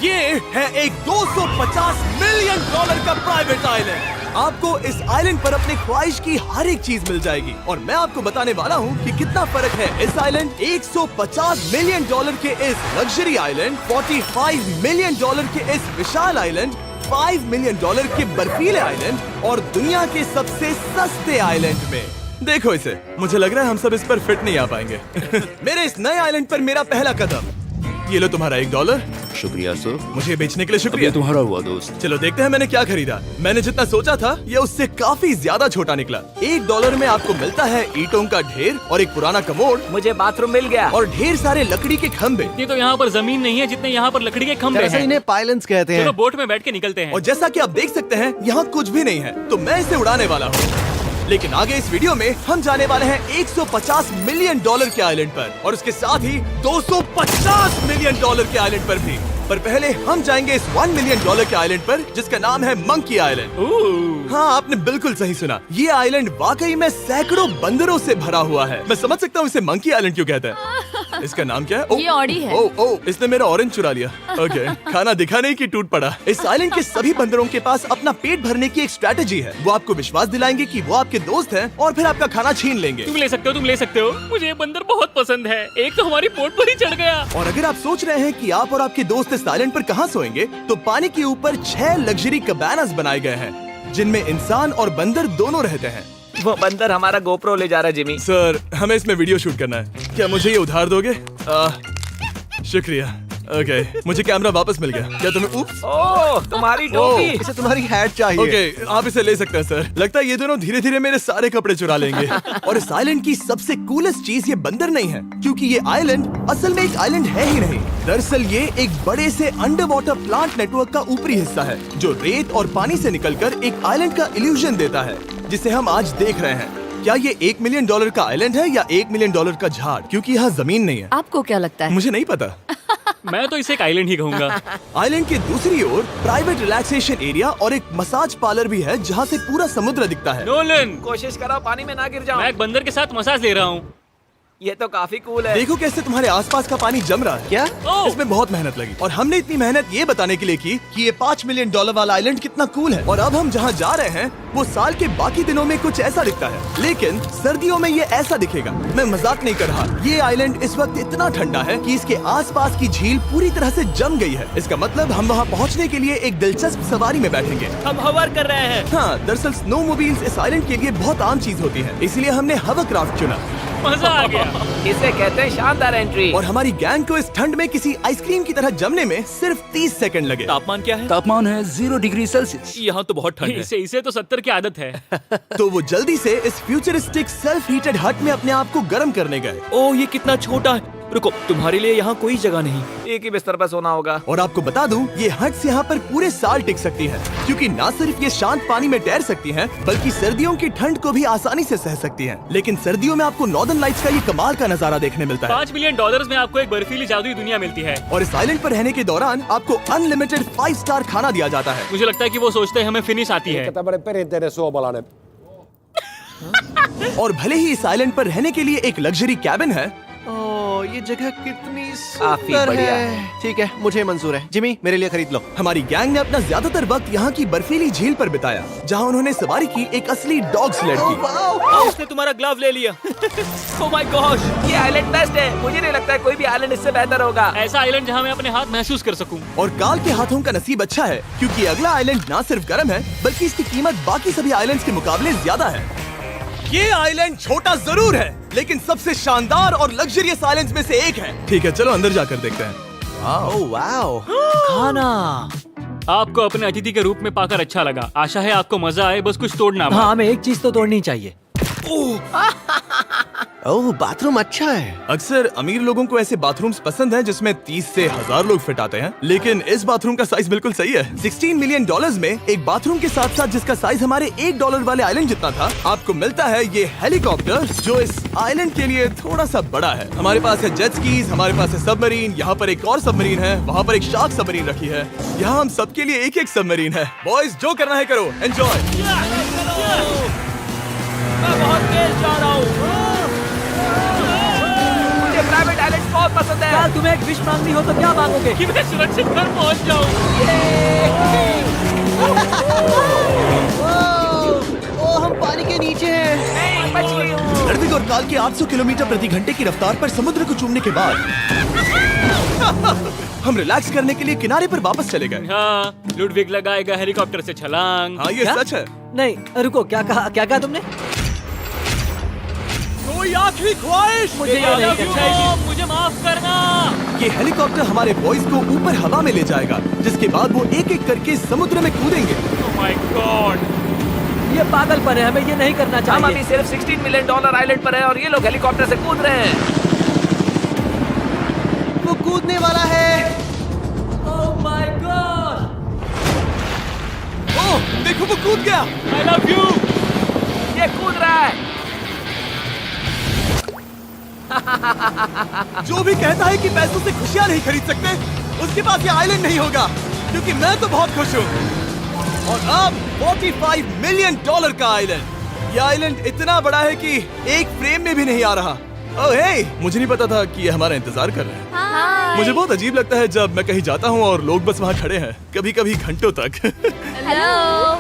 ये है एक 250 मिलियन डॉलर का प्राइवेट आइलैंड। आपको इस आइलैंड पर अपनी ख्वाहिश की हर एक चीज मिल जाएगी और मैं आपको बताने वाला हूँ कि कितना फर्क है इस आइलैंड 150 मिलियन डॉलर के इस लग्जरी आइलैंड, 45 मिलियन डॉलर के इस विशाल आइलैंड, 5 मिलियन डॉलर के बर्फीले आइलैंड और दुनिया के सबसे सस्ते आइलैंड में। देखो इसे, मुझे लग रहा है हम सब इस पर फिट नहीं आ पाएंगे। मेरे इस नए आइलैंड पर मेरा पहला कदम। ये लो तुम्हारा $1। शुक्रिया सर। मुझे बेचने के लिए शुक्रिया। ये तुम्हारा हुआ दोस्त। चलो देखते हैं मैंने क्या खरीदा। मैंने जितना सोचा था ये उससे काफी ज्यादा छोटा निकला। $1 में आपको मिलता है ईंटों का ढेर और एक पुराना कमोड। मुझे बाथरूम मिल गया और ढेर सारे लकड़ी के खम्भे। इतनी तो यहाँ पर जमीन नहीं है जितने यहाँ पर लकड़ी के खंभे हैं। इन्हें पाइलन्स कहते चलो हैं। बोट में बैठ के निकलते हैं। और जैसा कि आप देख सकते हैं यहाँ कुछ भी नहीं है, तो मैं इसे उड़ाने वाला हूँ। लेकिन आगे इस वीडियो में हम जाने वाले हैं 150 मिलियन डॉलर के आइलैंड पर और उसके साथ ही 250 मिलियन डॉलर के आइलैंड पर भी। पर पहले हम जाएंगे इस 1 मिलियन डॉलर के आइलैंड पर जिसका नाम है मंकी आइलैंड। हाँ, आपने बिल्कुल सही सुना। ये आइलैंड वाकई में सैकड़ों बंदरों से भरा हुआ है। मैं समझ सकता हूँ इसे मंकी आइलैंड क्यों कहते हैं। इसका नाम क्या है? ये ऑडी है। ओ, इसने मेरा ऑरेंज चुरा लिया। ओके, खाना दिखा नहीं कि टूट पड़ा। इस आइलैंड के सभी बंदरों के पास अपना पेट भरने की एक स्ट्रेटेजी है। वो आपको विश्वास दिलाएंगे कि वो आपके दोस्त हैं और फिर आपका खाना छीन लेंगे। तुम ले सकते हो, तुम ले सकते हो। मुझे ये बंदर बहुत पसंद है। एक तो हमारी बोट पर ही चढ़ गया। और अगर आप सोच रहे हैं कि आप और आपके दोस्त इस आइलैंड पर कहाँ सोएंगे, तो पानी के ऊपर 6 लग्जरी कबानास बनाए गए हैं जिनमें इंसान और बंदर दोनों रहते हैं। वो बंदर हमारा गोप्रो ले जा रहा है जिमी। सर, हमें इसमें वीडियो शूट करना है। क्या मुझे ये उधार दोगे? शुक्रिया। ओके, मुझे कैमरा वापस मिल गया। क्या तुम्हें? उप्स। ओह, तुम्हारी टोपी। इसे तुम्हारी हैट चाहिए। ओके, आप इसे ले सकते हैं सर। लगता है ये दोनों धीरे धीरे मेरे सारे कपड़े चुरा लेंगे। और इस आइलैंड की सबसे कूलेस्ट चीज ये बंदर नहीं है, क्योंकि ये आइलैंड असल में एक आइलैंड है ही नहीं। दरअसल ये एक बड़े से अंडर वाटर प्लांट नेटवर्क का ऊपरी हिस्सा है जो रेत और पानी से निकलकर एक आइलैंड का इल्यूजन देता है जिसे हम आज देख रहे हैं। क्या ये $1 मिलियन का आइलैंड है या $1 मिलियन का झाड़? क्योंकि यहाँ जमीन नहीं है। आपको क्या लगता है? मुझे नहीं पता। मैं तो इसे एक आइलैंड ही कहूँगा। आइलैंड के दूसरी ओर प्राइवेट रिलैक्सेशन एरिया और एक मसाज पार्लर भी है जहाँ से पूरा समुद्र दिखता है। नोलन, कोशिश करो पानी में ना गिर जाओ। मैं एक बंदर के साथ मसाज ले रहा हूँ। ये तो काफी कूल है। देखो कैसे तुम्हारे आसपास का पानी जम रहा है। क्या? इसमें बहुत मेहनत लगी और हमने इतनी मेहनत ये बताने के लिए की कि ये $5 मिलियन वाला आइलैंड कितना कूल है। और अब हम जहाँ जा रहे हैं वो साल के बाकी दिनों में कुछ ऐसा दिखता है, लेकिन सर्दियों में ये ऐसा दिखेगा। मैं मजाक नहीं कर रहा। ये आइलैंड इस वक्त इतना ठंडा है कि इसके आसपास की झील पूरी तरह से जम गई है। इसका मतलब हम वहाँ पहुँचने के लिए एक दिलचस्प सवारी में बैठेंगे। हम हवर कर रहे हैं। हाँ, दरअसल स्नोमोबाइल्स इस आइलैंड के लिए बहुत आम चीज होती है, इसलिए हमने हवरक्राफ्ट चुना। मजा आ गया। इसे कहते हैं शानदार एंट्री। और हमारी गैंग को इस ठंड में किसी आइसक्रीम की तरह जमने में सिर्फ 30 सेकंड लगे। तापमान क्या है? तापमान है 0 डिग्री सेल्सियस। यहाँ तो बहुत ठंड है। इसे तो 70 की आदत है। तो वो जल्दी से इस फ्यूचरिस्टिक सेल्फ हीटेड हट में अपने आप को गर्म करने गए। ओह, ये कितना छोटा है। रुको, तुम्हारे लिए यहाँ कोई जगह नहीं। एक ही बिस्तर पर सोना होगा। और आपको बता दूं, ये हट्स यहाँ पर पूरे साल टिक सकती है, क्योंकि न सिर्फ ये शांत पानी में तैर सकती हैं, बल्कि सर्दियों की ठंड को भी आसानी से सह सकती हैं। लेकिन सर्दियों में आपको नॉर्दर्न लाइट्स का ये कमाल का नजारा देखने मिलता है। $5 मिलियन में आपको एक बर्फीली जादुई दुनिया मिलती है। और इस आइलैंड पर रहने के दौरान आपको अनलिमिटेड 5 स्टार खाना दिया जाता है। मुझे लगता है कि वो सोचते हैं हमें फिनिश आती है। tämmöinen perinteinen suomalainen. और भले ही इस आइलैंड पर रहने के लिए एक लग्जरी कैबिन है, ओह, ये जगह कितनी काफी सुंदर बढ़िया है। ठीक है, मुझे मंजूर है। जिमी, मेरे लिए खरीद लो। हमारी गैंग ने अपना ज्यादातर वक्त यहाँ की बर्फीली झील पर बिताया, जहाँ उन्होंने सवारी की एक असली डॉग स्लेड की। उसने तुम्हारा ग्लव ले लिया। ओह माय गॉश, ये आइलैंड बेस्ट है। मुझे नहीं लगता है कोई भी आइलैंड इससे बेहतर होगा। ऐसा आइलैंड जहाँ मैं अपने हाथ महसूस कर सकूं। और काल के हाथों का नसीब अच्छा है, क्योंकि अगला आइलैंड न सिर्फ गर्म है, बल्कि इसकी कीमत बाकी सभी आइलैंड्स के मुकाबले ज्यादा है। ये आइलैंड छोटा जरूर है, लेकिन सबसे शानदार और लग्जरियस आइलैंड्स में से एक है। ठीक है, चलो अंदर जाकर देखते हैं। ओह वाओ, खाना। आपको अपने अतिथि के रूप में पाकर अच्छा लगा। आशा है आपको मजा आए, बस कुछ तोड़ना मत। हाँ, हमें एक चीज तो तोड़नी चाहिए। ओह, बाथरूम अच्छा है। अक्सर अमीर लोगों को ऐसे बाथरूम्स पसंद हैं जिसमें 30 से 1000 लोग फिट आते हैं, लेकिन इस बाथरूम का साइज बिल्कुल सही है। $16 मिलियन में एक बाथरूम के साथ साथ जिसका साइज हमारे $1 वाले आइलैंड जितना था, आपको मिलता है ये हेलीकॉप्टर, जो इस आइलैंड के लिए थोड़ा सा बड़ा है। हमारे पास है जेट स्कीज, हमारे पास है सबमरीन, यहाँ पर एक और सबमरीन है, वहाँ पर एक शार्क सबमरीन रखी है। यहाँ हम सबके लिए एक एक सबमरीन है। बॉयज, जो करना है करो, एंजॉय। मैं बहुत तेज जा रहा हूँ। मुझे प्राइवेट आइलैंड बहुत पसंद है। यार तुम्हें एक विश मांगनी हो तो क्या मांगोगे? कि मैं सुरक्षित घर पहुंच जाऊं। ओ हम पानी के नीचे हैं। नहीं, बच गई हूँ। लड़विग और काल के 800 किलोमीटर प्रति घंटे की रफ्तार पर समुद्र को चूमने के बाद हम रिलैक्स करने के लिए किनारे पर वापस चले गए। हाँ, लुडविग लगाएगा हेलीकॉप्टर से छलांग। हाँ ये क्या? सच है। नहीं रुको, क्या कहा तुमने? कोई आखिरी ख्वाहिश? मुझे ये नहीं करना चाहिए। मुझे माफ करना। ये हेलीकॉप्टर हमारे बॉयज को ऊपर हवा में ले जाएगा, जिसके बाद वो एक एक करके समुद्र में कूदेंगे। Oh my God! ये पागलपन है, हमें ये नहीं करना हम अभी चाहिए। सिर्फ $16 मिलियन आइलैंड पर है और ये लोग हेलीकॉप्टर से कूद रहे हैं। वो कूदने वाला है। Oh my God! ओह देखो वो कूद गया। I love you. ये कूद रहा है। जो भी कहता है कि पैसों से खुशियां नहीं खरीद सकते, उसके पास ये आइलैंड नहीं होगा, क्योंकि मैं तो बहुत खुश हूँ। और अब $45 मिलियन का आइलैंड। ये आइलैंड इतना बड़ा है कि एक फ्रेम में भी नहीं आ रहा। ओह हे, मुझे नहीं पता था कि ये हमारा इंतजार कर रहे हैं। मुझे बहुत अजीब लगता है जब मैं कहीं जाता हूँ और लोग बस वहाँ खड़े हैं, कभी कभी घंटों तक। हेलो,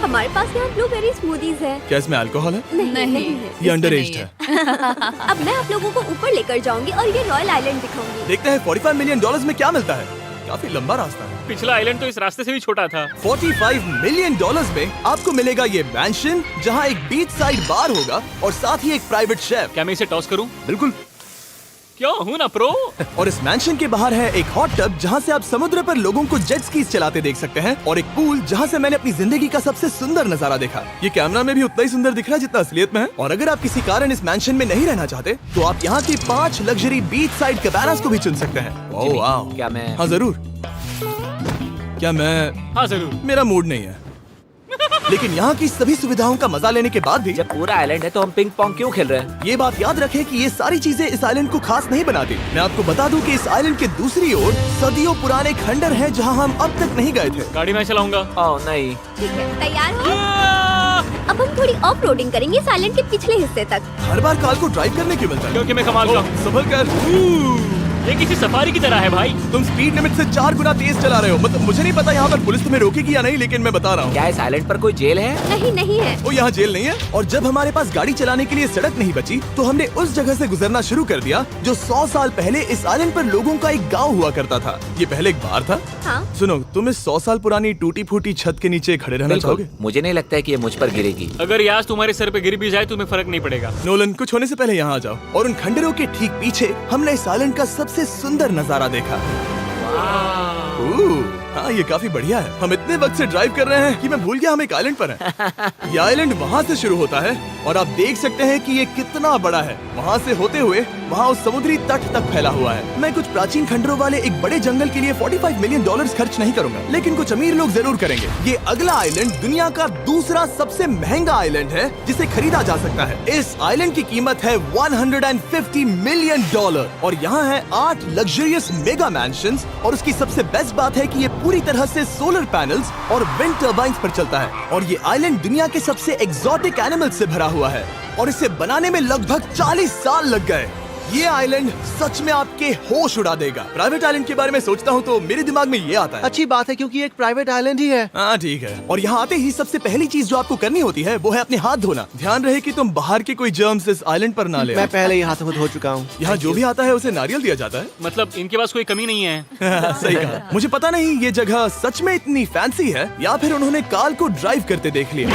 हमारे पास यहाँ ब्लूबेरी स्मूदीज है। क्या इसमें अल्कोहल है? नहीं ये अंडर एज है। अब मैं आप लोगों को ऊपर लेकर जाऊंगी और ये रॉयल आइलैंड दिखाऊंगी। देखते हैं $45 मिलियन में क्या मिलता है। काफी लंबा रास्ता है। पिछला आइलैंड तो इस रास्ते से भी छोटा था। $45 मिलियन में आपको मिलेगा ये मैंशन, जहाँ एक बीच साइड बार होगा और साथ ही एक प्राइवेट शेफ। क्या मैं इसे टॉस करूं? बिल्कुल। क्यों हूं ना प्रो। और इस मैंशन के बाहर है एक हॉट टब, जहाँ से आप समुद्र पर लोगों को जेट स्कीज चलाते देख सकते हैं, और एक पूल जहाँ से मैंने अपनी जिंदगी का सबसे सुंदर नजारा देखा। ये कैमरा में भी उतना ही सुंदर दिख रहा है जितना असलियत में है। और अगर आप किसी कारण इस मैंशन में नहीं रहना चाहते, तो आप यहाँ की 5 लग्जरी बीच साइड कैबानास को भी चुन सकते हैं। ओह वाह। क्या मैं हाँ जरूर। क्या मैं? हाँ जरूर। मेरा मूड नहीं है। लेकिन यहाँ की सभी सुविधाओं का मजा लेने के बाद भी जब पूरा आइलैंड है तो हम पिंग पोंग क्यों खेल रहे हैं? ये बात याद रखें कि ये सारी चीजें इस आइलैंड को खास नहीं बनाती। मैं आपको बता दूं कि इस आइलैंड के दूसरी ओर सदियों पुराने खंडर हैं, जहां हम अब तक नहीं गए थे। गाड़ी मैं चलाऊंगा। ओह नहीं। ठीक है, तैयार हो? अब हम थोड़ी ऑफ रोडिंग करेंगे इस आइलैंड के पिछले हिस्से तक। हर बार कार को ड्राइव करने क्यों मिलता है? क्योंकि मैं कमाल का हूं। संभल कर। ये किसी सफारी की तरह है भाई। तुम स्पीड लिमिट से 4 गुना तेज चला रहे हो। मतलब मुझे नहीं पता यहाँ पर पुलिस तुम्हें रोकेगी या नहीं, लेकिन मैं बता रहा हूँ। क्या इस आइलैंड पर कोई जेल है? नहीं है। वो यहाँ जेल नहीं है। और जब हमारे पास गाड़ी चलाने के लिए सड़क नहीं बची, तो हमने उस जगह से गुजरना शुरू कर दिया जो 100 साल पहले इस आइलैंड पर लोगों का एक गाँव हुआ करता था। ये पहले एक बार था। हाँ। सुनो, तुम इस 100 साल पुरानी टूटी फूटी छत के नीचे खड़े रहना बिल्कुल। चाहोगे? मुझे नहीं लगता है कि ये मुझ पर गिरेगी। अगर ये आज तुम्हारे सर पे गिर भी जाए तुम्हें फर्क नहीं पड़ेगा। नोलन, कुछ होने से पहले यहाँ आ जाओ। और उन खंडरों के ठीक पीछे हमने इस आइलैंड का सबसे सुंदर नजारा देखा। हाँ, ये काफी बढ़िया है। हम इतने वक्त से ड्राइव कर रहे हैं कि मैं भूल गया हम एक आइलैंड पर हैं। ये आइलैंड वहाँ से शुरू होता है और आप देख सकते हैं कि ये कितना बड़ा है। वहाँ से होते हुए वहाँ उस समुद्री तट तक फैला हुआ है। मैं कुछ प्राचीन खंडरों वाले एक बड़े जंगल के लिए $45 मिलियन खर्च नहीं करूंगा, लेकिन कुछ अमीर लोग जरूर करेंगे। ये अगला आइलैंड दुनिया का दूसरा सबसे महंगा आइलैंड है जिसे खरीदा जा सकता है। इस आइलैंड की कीमत है $150 मिलियन और यहाँ है 8 लग्जरियस मेगा मैंशंस। और उसकी सबसे बेस्ट बात है कि ये पूरी तरह से सोलर पैनल्स और विंड टर्बाइन्स पर चलता है। और ये आइलैंड दुनिया के सबसे एक्सोटिक एनिमल्स से भरा हुआ है और इसे बनाने में लगभग 40 साल लग गए। ये आइलैंड सच में आपके होश उड़ा देगा। प्राइवेट आइलैंड के बारे में सोचता हूँ तो मेरे दिमाग में ये आता है। अच्छी बात है क्योंकि एक प्राइवेट आइलैंड ही है। हाँ ठीक है। और यहाँ आते ही सबसे पहली चीज जो आपको करनी होती है वो है अपने हाथ धोना। ध्यान रहे कि तुम बाहर के कोई जर्म्स इस आइलैंड पर ना ले। मैं पहले ही हाथों को धो चुका हूँ। यहाँ जो भी आता है उसे नारियल दिया जाता है। मतलब इनके पास कोई कमी नहीं है। सही कहा। मुझे पता नहीं ये जगह सच में इतनी फैंसी है या फिर उन्होंने कार को ड्राइव करते देख लिया,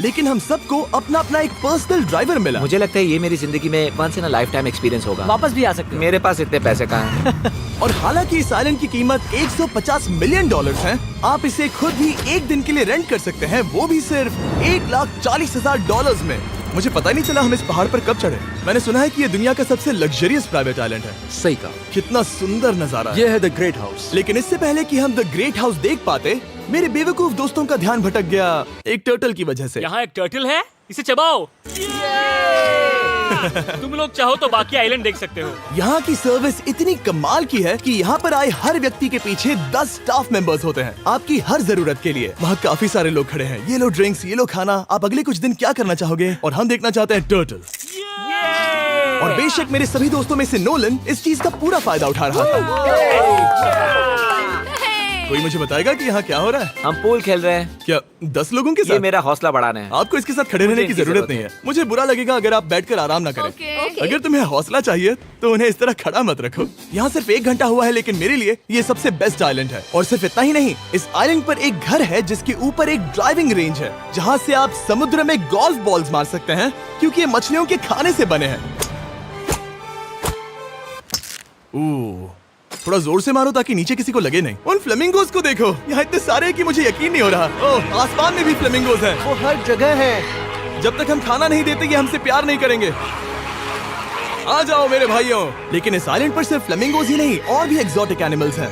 लेकिन हम सबको अपना अपना एक पर्सनल ड्राइवर मिला। मुझे लगता है ये मेरी जिंदगी में once in a lifetime experience होगा। वापस भी आ सकते हो। मेरे पास इतने पैसे कहाँ हैं? और हालांकि इस आइलैंड की कीमत $150 मिलियन है, आप इसे खुद भी एक दिन के लिए रेंट कर सकते हैं, वो भी सिर्फ $1,40,000 में। मुझे पता ही नहीं चला हम इस पहाड़ पर कब चढ़े। मैंने सुना है कि ये दुनिया का सबसे लग्जरियस प्राइवेट आइलैंड है। सही कहा। कितना सुंदर नजारा है। ये है द ग्रेट हाउस। लेकिन इससे पहले कि हम द ग्रेट हाउस देख पाते, मेरे बेवकूफ दोस्तों का ध्यान भटक गया एक टर्टल की वजह से। यहाँ एक टर्टल है, इसे चबाओ। तुम लोग चाहो तो बाकी आइलैंड देख सकते हो। यहाँ की सर्विस इतनी कमाल की है कि यहाँ पर आए हर व्यक्ति के पीछे 10 स्टाफ मेंबर्स होते हैं आपकी हर जरूरत के लिए। वहाँ काफी सारे लोग खड़े हैं। ये लो ड्रिंक्स, ये लो खाना। आप अगले कुछ दिन क्या करना चाहोगे? और हम देखना चाहते हैं टर्टल। और बेशक मेरे सभी दोस्तों में से नोलन इस चीज का पूरा फायदा उठा रहा था। कोई मुझे बताएगा कि यहाँ क्या हो रहा है? हम पूल खेल रहे हैं। क्या 10 लोगों के ये साथ? मेरा हौसला बढ़ाना है। आपको इसके साथ खड़े रहने की इनकी जरूरत नहीं है। मुझे बुरा लगेगा अगर आप बैठकर आराम ना करें। अगर तुम्हें हौसला चाहिए तो उन्हें इस तरह खड़ा मत रखो। यहाँ सिर्फ 1 घंटा हुआ है, लेकिन मेरे लिए ये सबसे बेस्ट आइलैंड है। और सिर्फ इतना ही नहीं, इस आइलैंड पर एक घर है जिसके ऊपर एक ड्राइविंग रेंज है, जहाँ से आप समुद्र में गोल्फ बॉल्स मार सकते हैं, क्योंकि ये मछलियों के खाने से बने हैं। थोड़ा जोर से मारो ताकि नीचे किसी को लगे नहीं। उन फ्लेमिंगोज को देखो, यहाँ इतने सारे हैं कि मुझे यकीन नहीं हो रहा। ओह, आसमान में भी फ्लेमिंगोज हैं। वो हर जगह है। जब तक हम खाना नहीं देते ये हमसे प्यार नहीं करेंगे। आ जाओ मेरे भाइयों। लेकिन इस आइलैंड पर सिर्फ फ्लेमिंगोज ही नहीं, और भी एक्सोटिक एनिमल्स हैं।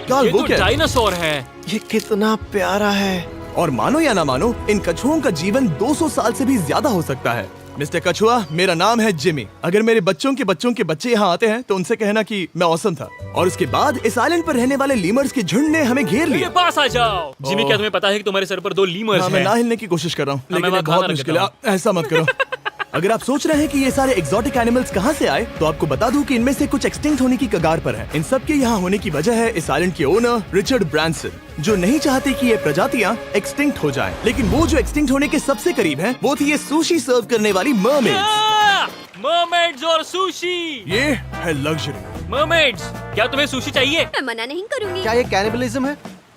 काल, ये वो तो क्या है? डायनासोर है। ये कितना प्यारा है। और मानो या ना मानो, इन कछुओं का जीवन 200 साल से भी ज्यादा हो सकता है। मिस्टर कछुआ, मेरा नाम है जिमी। अगर मेरे बच्चों के बच्चे यहाँ आते हैं तो उनसे कहना कि मैं औसम था। और उसके बाद इस आइलैंड पर रहने वाले लीमर्स के झुंड ने हमें घेर मेरे लिया। पास आ जाओ। जिमी, क्या तुम्हें पता है कि तुम्हारे सर पर 2 लीमर्स हाँ, मैं हैं? ना हिलने की कोशिश कर रहा हूँ, मैं लेकिन वहाँ ये बहुत खाना मुश्किल है। रख ऐसा मत करो। अगर आप सोच रहे हैं कि ये सारे एक्सोटिक एनिमल्स कहाँ से आए, तो आपको बता दूं कि इनमें से कुछ एक्सटिंक्ट होने की कगार पर हैं। इन सब के यहाँ होने की वजह है इस आइलैंड के ओनर रिचर्ड ब्रांसन, जो नहीं चाहते कि ये प्रजातियाँ एक्सटिंक्ट हो जाएं। लेकिन वो जो एक्सटिंक्ट होने के सबसे करीब हैं, वो थी ये सुशी सर्व करने वाली मरमेड्स। मरमेड्स और सुशी। ये है लग्जरी। मरमेड्स, क्या तुम्हें सुशी चाहिए? मैं मना नहीं करूंगी। क्या ये कैनिबलिज्म है?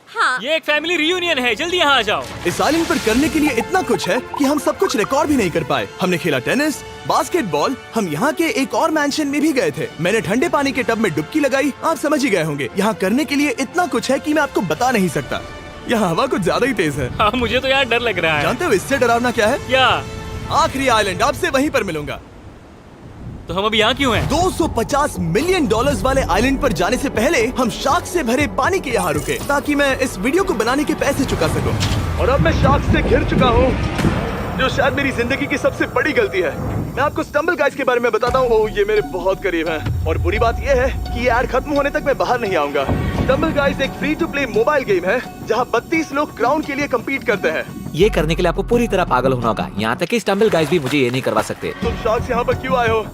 हाँ। ये एक फैमिली रियूनियन है, जल्दी यहाँ आ जाओ। इस आइलैंड पर करने के लिए इतना कुछ है कि हम सब कुछ रिकॉर्ड भी नहीं कर पाए। हमने खेला टेनिस, बास्केटबॉल, हम यहाँ के एक और मैंशन में भी गए थे। मैंने ठंडे पानी के टब में डुबकी लगाई। आप समझ ही गए होंगे, यहाँ करने के लिए इतना कुछ है कि मैं आपको बता नहीं सकता। यहाँ हवा कुछ ज्यादा ही तेज है। हाँ, मुझे तो यार डर लग रहा है। जानते हो इससे डरावना क्या है? क्या? आखिरी आइलैंड, आपसे वहीं पर मिलूंगा। तो हम अभी यहाँ क्यों हैं? $250 मिलियन वाले आइलैंड पर जाने से पहले हम शार्क से भरे पानी के यहाँ रुके, ताकि मैं इस वीडियो को बनाने के पैसे चुका सकूं। और अब मैं शार्क से घिर चुका हूँ, जो शायद मेरी जिंदगी की सबसे बड़ी गलती है। मैं आपको स्टम्बल गाइज के बारे में बताता हूँ। ओह, ये मेरे बहुत करीब हैं। और बुरी बात यह है कि ये ऐड खत्म होने तक मैं बाहर नहीं आऊंगा। स्टम्बल गाइज एक free to play mobile game है, जहाँ 32 लोग क्राउन के लिए कम्पीट करते हैं। ये करने के लिए आपको पूरी तरह पागल होना होगा। यहाँ तक कि स्टम्बल गाइज भी मुझे ये नहीं करवा सकते। तुम शार्क्स यहाँ पर क्यों आए हो?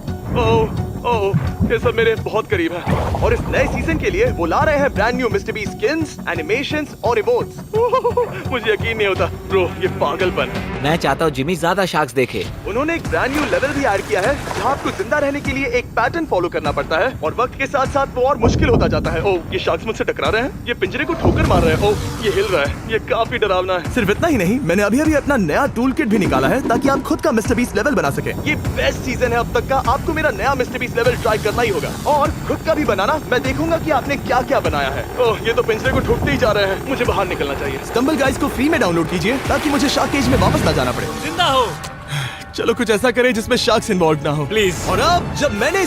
ओह, ये सब मेरे बहुत करीब है। और इस नए सीजन के लिए वो ला रहे हैं brand new mister beast skins, animations और इमोट्स। मुझे यकीन नहीं होता ब्रो, ये पागलपन। मैं चाहता हूँ जिमी ज्यादा शार्क्स देखे। उन्होंने एक ब्रांड न्यू लेवल भी ऐड किया है, जहाँ आपको जिंदा रहने के लिए एक पैटर्न फॉलो करना पड़ता है, और वक्त के साथ साथ वो और मुश्किल होता जाता है। ओह, ये शार्क्स मुझसे टकरा रहे हैं, ये पिंजरे को ठोकर मार रहे हैं। ओह, ये हिल रहा है, ये काफी डरावना है। सिर्फ इतना ही नहीं, मैंने अभी अपना नया टूल किट भी निकाला है, ताकि आप खुद का मिस्टर बीस्ट लेवल बना सके। ये बेस्ट सीजन है अब तक का। आपको मेरा नया मिस्टर बीस्ट लेवल ट्राई करना ही होगा, और खुद का भी बनाना। मैं देखूंगा कि आपने क्या क्या बनाया है। ओह, ये तो पिंजरे को ठोकते ही जा रहे हैं। मुझे बाहर निकलना चाहिए। स्टम्बल गाइज को फ्री में डाउनलोड कीजिए, ताकि मुझे शार्क केज में वापस ना जाना पड़े। जिंदा हो चलो कुछ ऐसा करें जिसमें शार्क्स इन्वॉल्व ना हो, प्लीज। और अब जब मैंने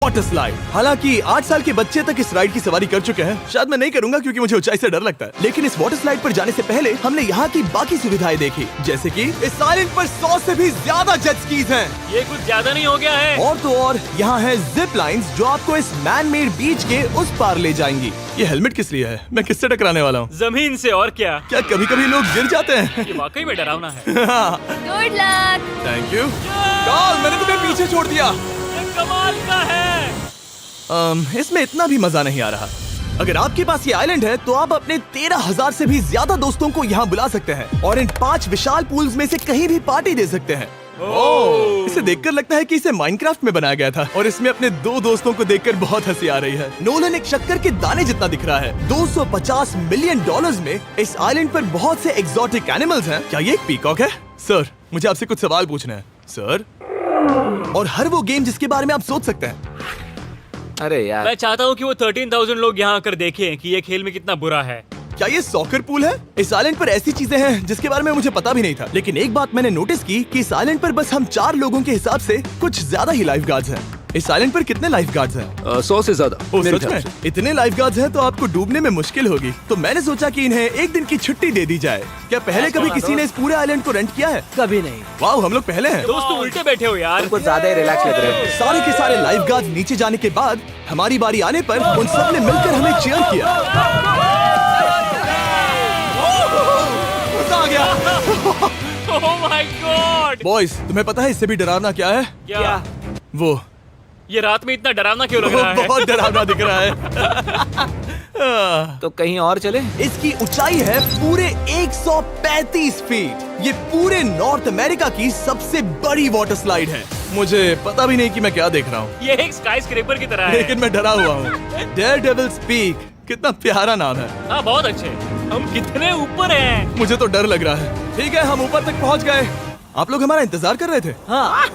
वाटर स्लाइड, हालांकि 8 साल के बच्चे तक इस राइड की सवारी कर चुके हैं। शायद मैं नहीं करूंगा क्योंकि मुझे ऊंचाई से डर लगता है। लेकिन इस वाटर स्लाइड पर जाने से पहले हमने यहाँ की बाकी सुविधाएं देखी, जैसे कि इस आइलैंड पर 100 से भी ज्यादा जेट स्कीज हैं। ये कुछ ज्यादा नहीं हो गया है? और तो और यहाँ है जिप लाइन्स, जो आपको इस मैन मेड बीच के उस पार ले जाएंगी। ये हेलमेट किस लिए है? मैं किससे टकराने वाला हूँ? जमीन से, और क्या? क्या कभी कभी लोग गिर जाते हैं? ये वाकई में डरावना है। Good luck. Thank you. Carl, मैंने तुम्हें पीछे छोड़ दिया। ये कमाल का है। इसमें इतना भी मजा नहीं आ रहा। अगर आपके पास ये आइलैंड है, तो आप अपने 13,000 से भी ज्यादा दोस्तों को यहाँ बुला सकते हैं, और इन 5 विशाल पूल्स में से कहीं भी पार्टी दे सकते हैं। ओह, इसे देखकर लगता है कि इसे माइनक्राफ्ट में बनाया गया था, और इसमें अपने 2 दोस्तों को देखकर बहुत हंसी आ रही है। नोलन एक शक्कर के दाने जितना दिख रहा है। $250 मिलियन में इस आइलैंड पर बहुत से एक्सोटिक एनिमल्स हैं। क्या ये एक पीकॉक है? सर, मुझे आपसे कुछ सवाल पूछना है सर। और हर वो गेम जिसके बारे में आप सोच सकते हैं। अरे यार, मैं चाहता हूँ कि वो 13,000 लोग यहाँ आकर देखें कि ये खेल में कितना बुरा है। क्या ये सॉकर पूल है? इस आइलैंड पर ऐसी चीजें हैं जिसके बारे में मुझे पता भी नहीं था, लेकिन एक बात मैंने नोटिस की कि इस आइलैंड पर बस हम 4 लोगों के हिसाब से कुछ ज्यादा ही लाइफ गार्ड्स हैं। इस आइलैंड पर कितने लाइफ गार्ड्स हैं? 100 से ज्यादा ओ, मेरे सच ख्याल में? से। इतने लाइफ गार्ड्स हैं तो आपको डूबने में मुश्किल होगी। तो मैंने सोचा कि इन्हें एक दिन की छुट्टी दे दी जाए। क्या पहले कभी किसी ने इस पूरे आइलैंड को रेंट किया है? कभी नहीं। वाह, हम लोग पहले हैं। दोस्त तुम उल्टे बैठे हो यार। कुछ ज्यादा ही रिलैक्स लग रहे हो। सारे के सारे लाइफ गार्ड्स नीचे जाने के बाद हमारी बारी आने पर उन सब ने मिलकर हमें चीयर किया। मजा आ गया। ओह माय गॉड। बॉयज, तुम्हें पता है इससे भी डरावना क्या है? क्या? वो ये रात में इतना डरावना क्यों लग रहा है? बहुत डरावना दिख रहा है। तो कहीं और चले? इसकी ऊंचाई है पूरे 135 फीट। ये पूरे नॉर्थ अमेरिका की सबसे बड़ी वाटर स्लाइड है। मुझे पता भी नहीं कि मैं क्या देख रहा हूँ, ये एक स्काई स्क्रेपर की तरह है। लेकिन मैं डरा हुआ हूँ। डेयरडेविल्स पीक, कितना प्यारा नाम है। हाँ बहुत अच्छे। हम कितने ऊपर हैं। मुझे तो डर लग रहा है। ठीक है, हम ऊपर तक पहुँच गए। आप लोग हमारा इंतजार कर रहे थे। हाँ।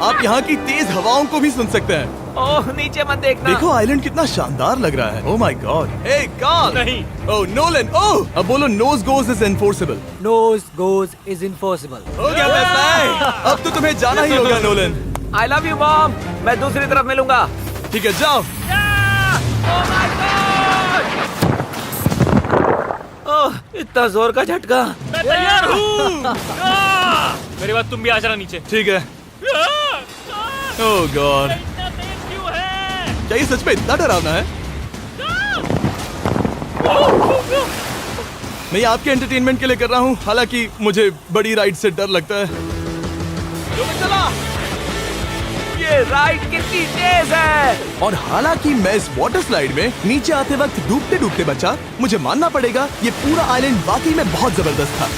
आप यहाँ की तेज हवाओं को भी सुन सकते हैं। ओह नीचे मत देखना। देखो आइलैंड कितना शानदार लग रहा है। Oh my god. Hey Carl. नहीं। Oh Nolan. ओह, अब बोलो nose goes is enforceable. Nose goes is enforceable. हो गया फैसला। अब तो तुम्हें जाना ही होगा Nolan. I love you mom. मैं दूसरी तरफ मिलूंगा। ठीक है, जाओ। ओह इतना जोर का झटका। मैं तैयार हूँ। मेरे बाद तुम भी आ जाना नीचे। ठीक है। ओह गॉड, इतना तेज क्यों है? क्या ये सच में इतना डरावना है? मैं ये आपके एंटरटेनमेंट के लिए कर रहा हूँ, हालांकि मुझे बड़ी राइड से डर लगता है। चला। ये राइड कितनी तेज है। और हालांकि मैं इस वाटर स्लाइड में नीचे आते वक्त डूबते डूबते बचा, मुझे मानना पड़ेगा ये पूरा आइलैंड वाकई में बहुत जबरदस्त था।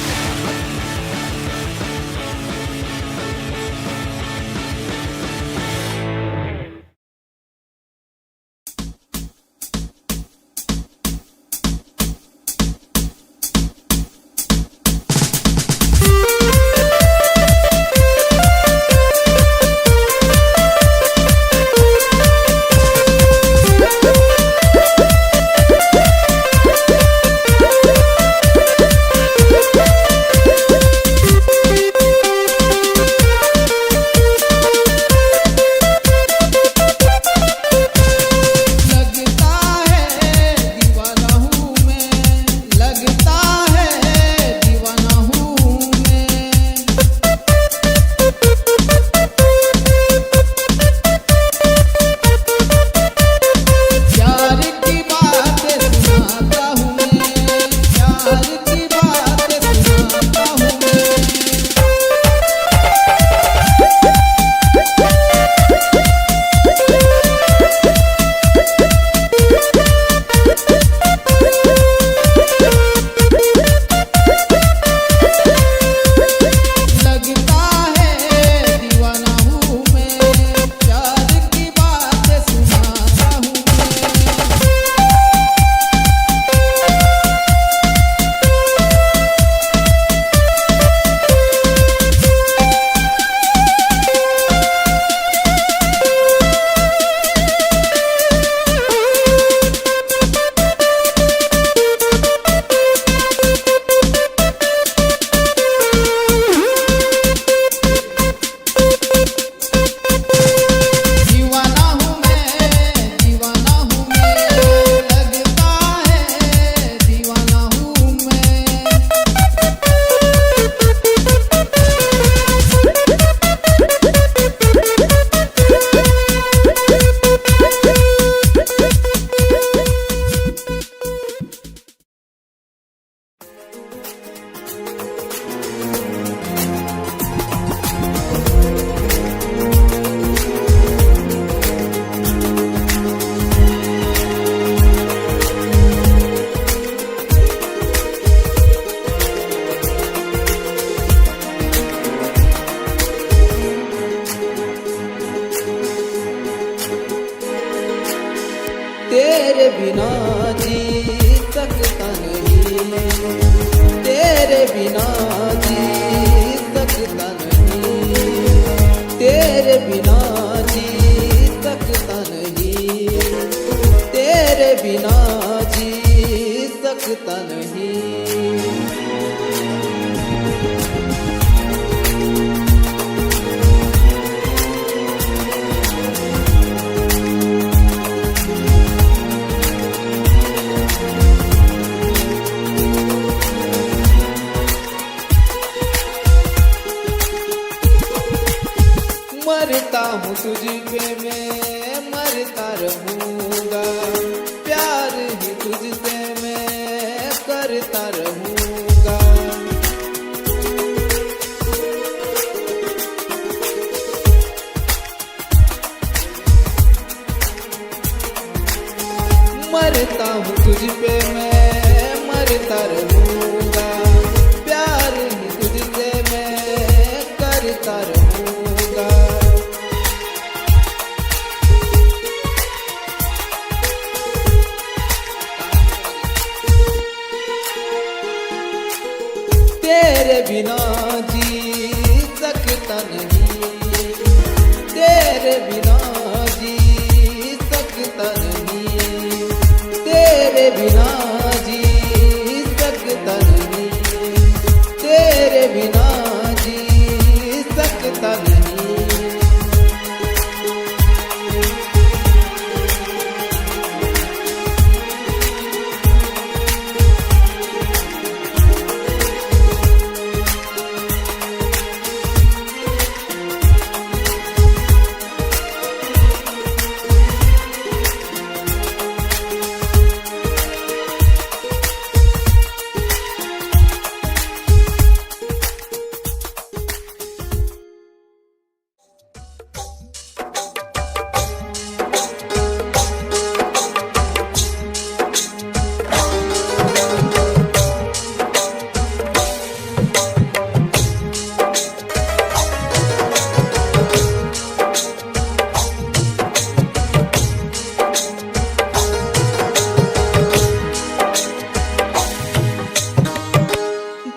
तेरे बिना जी सकता नहीं, तेरे बिना जी सकता नहीं, तेरे बिना जी सकता नहीं, तेरे बिना जी सकता सकता नहीं। मरता हूँ तुझ पे मैं मरता रहूँगा, प्यार ही तुझसे मैं करता रहूँगा। मरता हूँ तुझ पे मैं मरता रहूँगा, प्यार ही तुझसे मैं करता रहूँगा। तेरे बिना जी सकता नहीं, तेरे बिना जी सकता नहीं, तेरे बिना जी सकता नहीं, तेरे बिना जी सकता नहीं।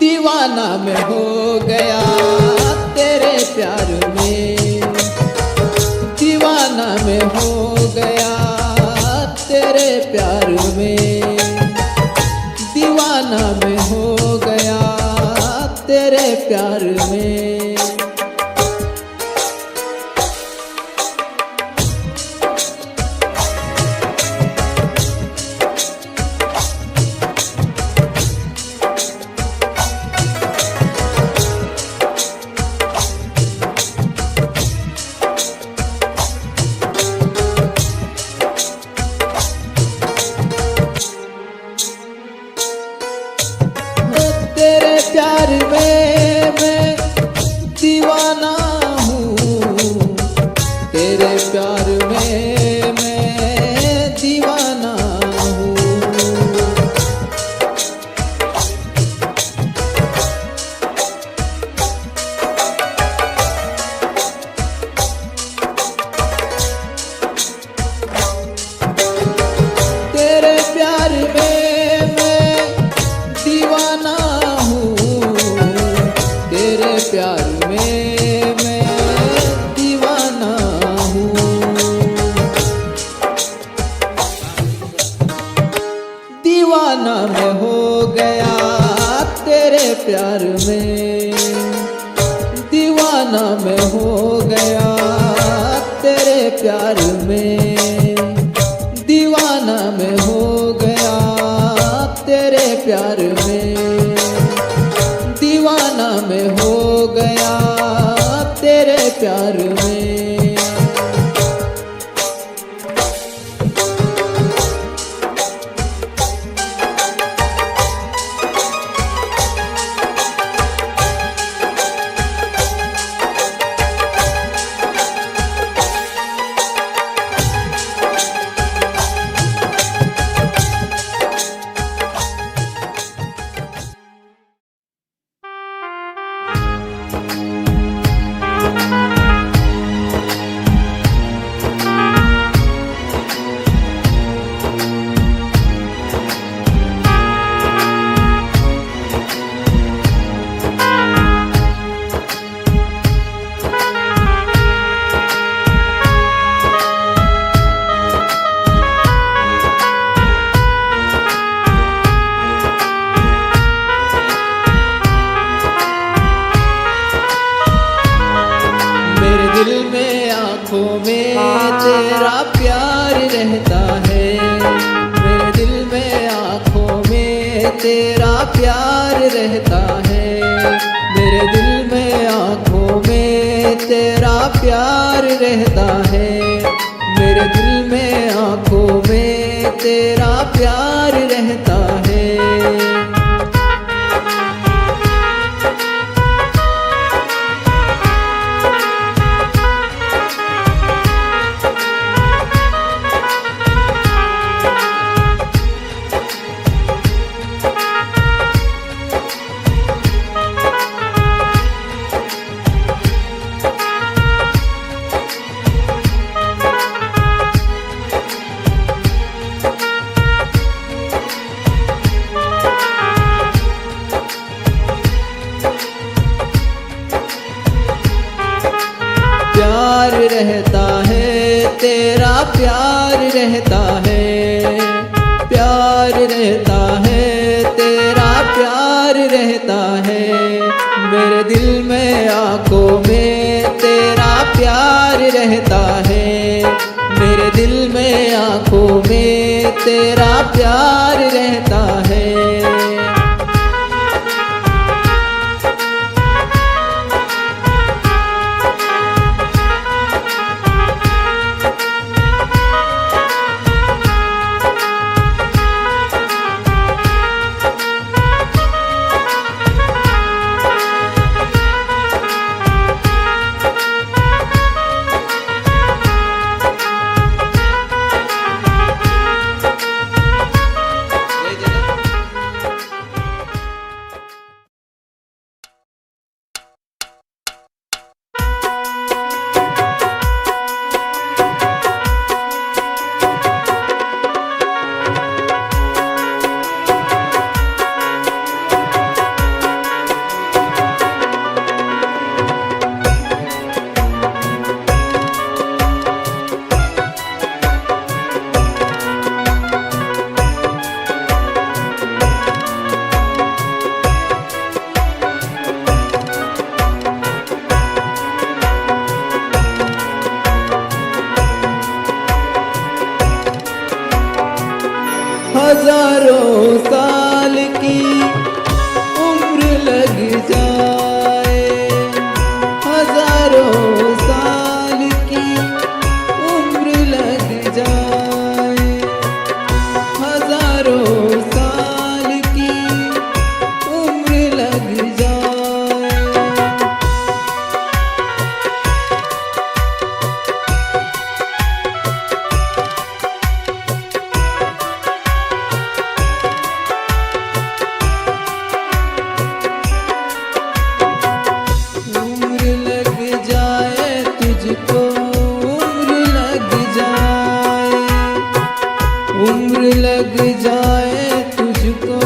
दीवाना मैं हो गया तेरे प्यार में, दीवाना मैं हो गया तेरे प्यार में, दीवाना मैं हो गया तेरे प्यार में। तेरे प्यार में मैं दीवाना हूँ, तेरे प्यार में मैं दीवाना हूँ। तेरे प्यार में मैं दीवाना हूँ, तेरे प्यार में मैं दीवाना हूँ। दीवाना मैं हो गया तेरे प्यार में, दीवाना मैं हो गया तेरे प्यार में, दीवाना मैं हो गया तेरे प्यार में, दीवाना मैं हो गया तेरे प्यार में। तेरा प्यार रहता है, मेरे दिल में आँखों में तेरा प्यार रहता है, मेरे दिल में आँखों में तेरा प्यार रहता है। प्यार रहता है तेरा प्यार रहता है, प्यार रहता है तेरा प्यार रहता है, मेरे दिल में आँखों में तेरा प्यार रहता है, मेरे दिल में आँखों में तेरा प्यार रहता है। हजारों साल की उम्र लग जाए, हजारों साल की उम्र लग जाए, हजारों साल की उम्र लग जाए। उम्र लग जाए तुझको, उम्र लग जाए, उम्र लग जाए तुझको,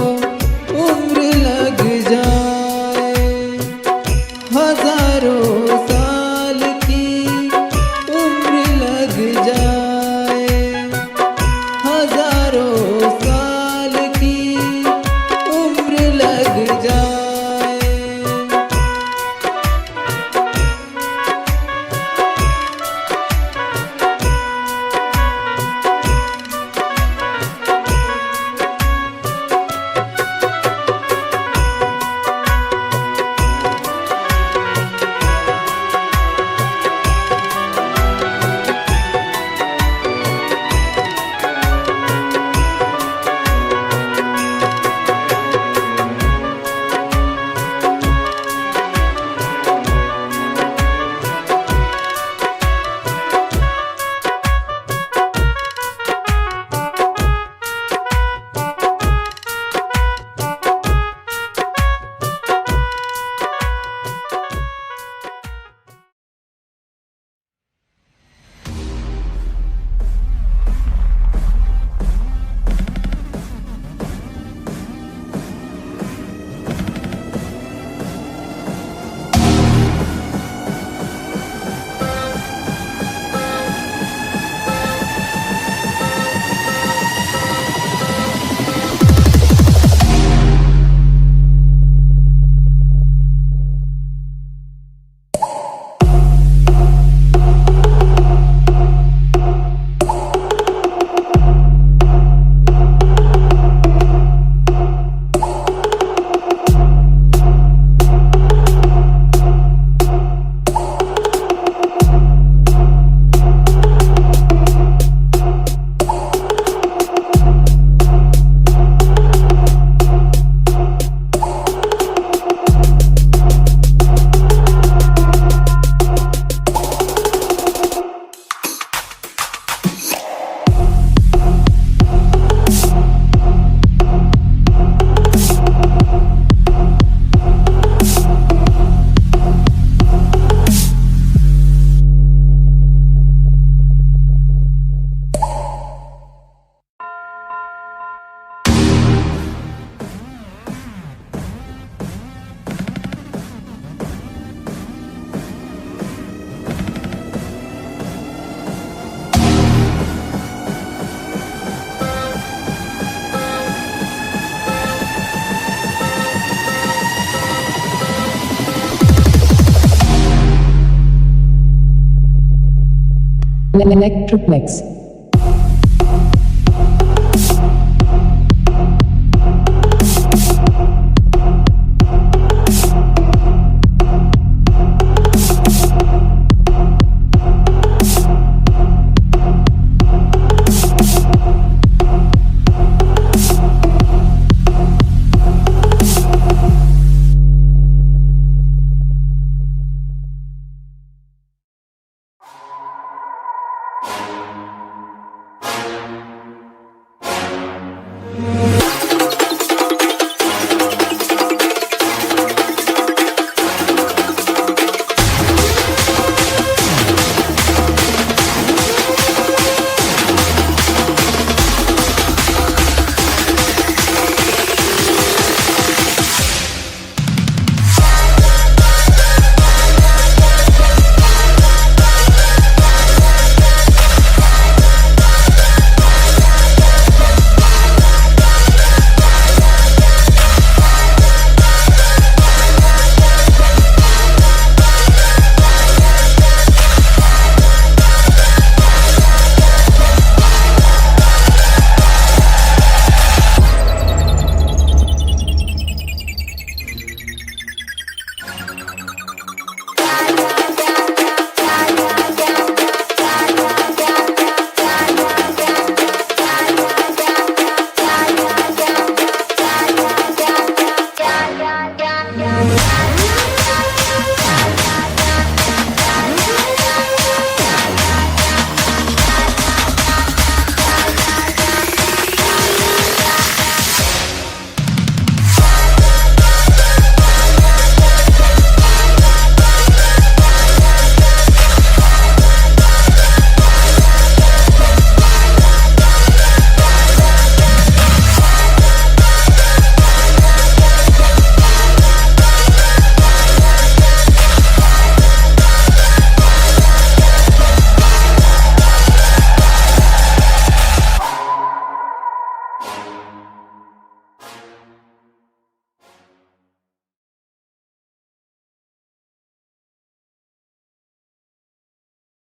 उम्र लग जाए, हजारों साल की उम्र लग जाए, हजारों साल की उम्र लग जाए। Electroplex.